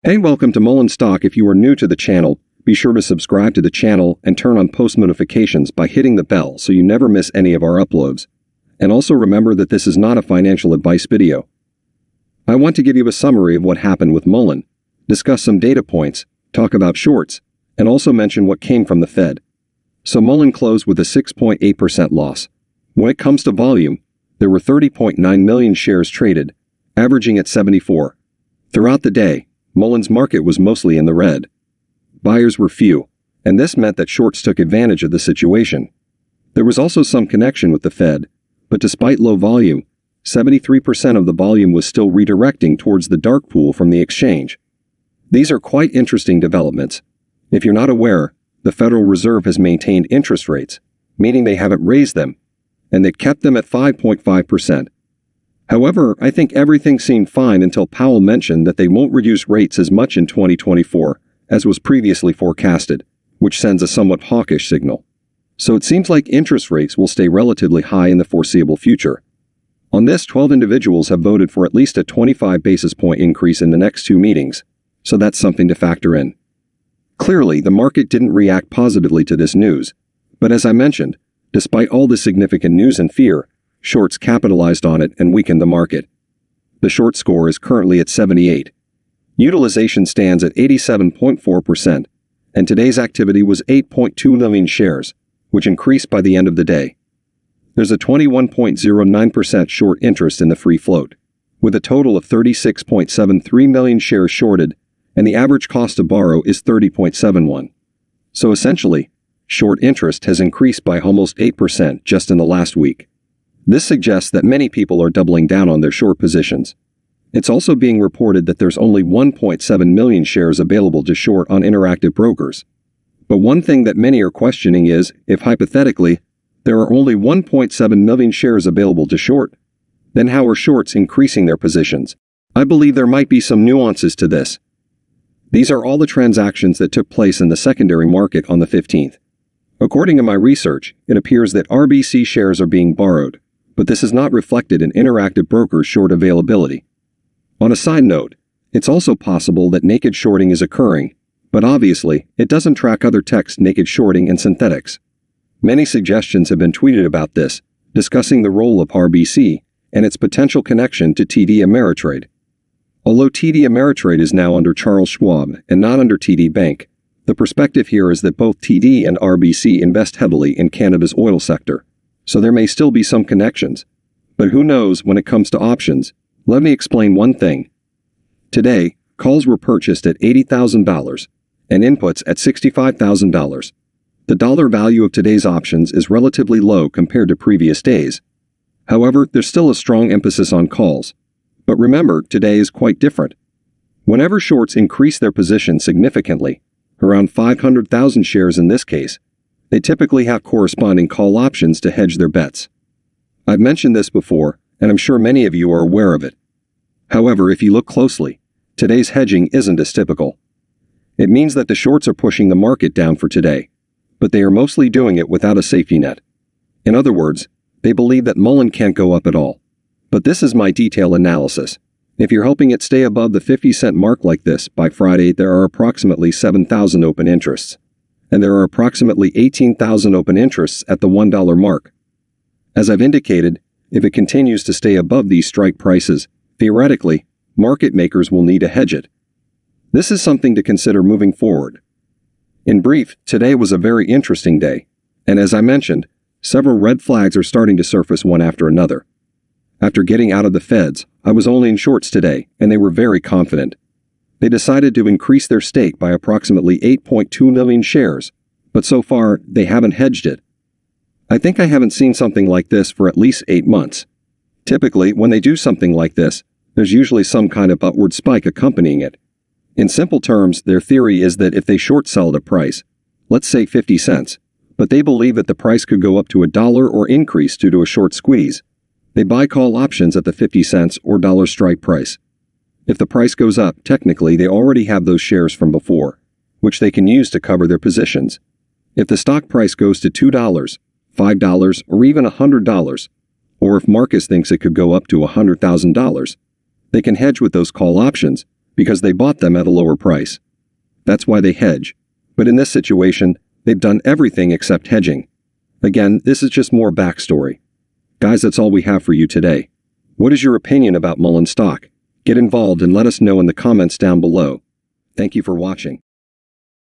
Hey, welcome to Mullen Stock. If you are new to the channel, be sure to subscribe to the channel and turn on post notifications by hitting the bell so you never miss any of our uploads. And also remember that this is not a financial advice video. I want to give you a summary of what happened with Mullen, discuss some data points, talk about shorts, and also mention what came from the Fed. So Mullen closed with a 6.8% loss. When it comes to volume, there were 30.9 million shares traded, averaging at 74. Throughout the day, Mullen's market was mostly in the red. Buyers were few, and this meant that shorts took advantage of the situation. There was also some connection with the Fed, but despite low volume, 73% of the volume was still redirecting towards the dark pool from the exchange. These are quite interesting developments. If you're not aware, the Federal Reserve has maintained interest rates, meaning they haven't raised them, and they kept them at 5.5%. However, I think everything seemed fine until Powell mentioned that they won't reduce rates as much in 2024 as was previously forecasted, which sends a somewhat hawkish signal. So it seems like interest rates will stay relatively high in the foreseeable future. On this, 12 individuals have voted for at least a 25 basis point increase in the next two meetings, so that's something to factor in. Clearly, the market didn't react positively to this news, but as I mentioned, despite all the significant news and fear, shorts capitalized on it and weakened the market. The short score is currently at 78. Utilization stands at 87.4%, and today's activity was 8.2 million shares, which increased by the end of the day. There's a 21.09% short interest in the free float, with a total of 36.73 million shares shorted, and the average cost to borrow is 30.71. So essentially, short interest has increased by almost 8% just in the last week. This suggests that many people are doubling down on their short positions. It's also being reported that there's only 1.7 million shares available to short on Interactive Brokers. But one thing that many are questioning is, if hypothetically, there are only 1.7 million shares available to short, then how are shorts increasing their positions? I believe there might be some nuances to this. These are all the transactions that took place in the secondary market on the 15th. According to my research, it appears that RBC shares are being borrowed, but this is not reflected in Interactive Brokers' short availability. On a side note, it's also possible that naked shorting is occurring, but obviously, it doesn't track other techs' naked shorting and synthetics. Many suggestions have been tweeted about this, discussing the role of RBC and its potential connection to TD Ameritrade. Although TD Ameritrade is now under Charles Schwab and not under TD Bank, the perspective here is that both TD and RBC invest heavily in Canada's oil sector, so there may still be some connections. But who knows when it comes to options? Let me explain one thing. Today, calls were purchased at $80,000 and inputs at $65,000. The dollar value of today's options is relatively low compared to previous days. However, there's still a strong emphasis on calls. But remember, today is quite different. Whenever shorts increase their position significantly, around 500,000 shares in this case, they typically have corresponding call options to hedge their bets. I've mentioned this before, and I'm sure many of you are aware of it. However, if you look closely, today's hedging isn't as typical. It means that the shorts are pushing the market down for today, but they are mostly doing it without a safety net. In other words, they believe that Mullen can't go up at all. But this is my detailed analysis. If you're helping it stay above the 50-cent mark like this, by Friday there are approximately 7,000 open interests. And there are approximately 18,000 open interests at the $1 mark. As I've indicated, if it continues to stay above these strike prices, theoretically, market makers will need to hedge it. This is something to consider moving forward. In brief, today was a very interesting day, and as I mentioned, several red flags are starting to surface one after another. After getting out of the Feds, I was only in shorts today, and they were very confident. They decided to increase their stake by approximately 8.2 million shares, but so far, they haven't hedged it. I think I haven't seen something like this for at least 8 months. Typically, when they do something like this, there's usually some kind of upward spike accompanying it. In simple terms, their theory is that if they short sell at a price, let's say 50 cents, but they believe that the price could go up to $1 or increase due to a short squeeze, they buy call options at the 50 cents or dollar strike price. If the price goes up, technically they already have those shares from before, which they can use to cover their positions. If the stock price goes to $2, $5, or even $100, or if Marcus thinks it could go up to $100,000, they can hedge with those call options because they bought them at a lower price. That's why they hedge. But in this situation, they've done everything except hedging. Again, this is just more backstory. Guys, that's all we have for you today. What is your opinion about Mullen stock? Get involved and let us know in the comments down below. Thank you for watching.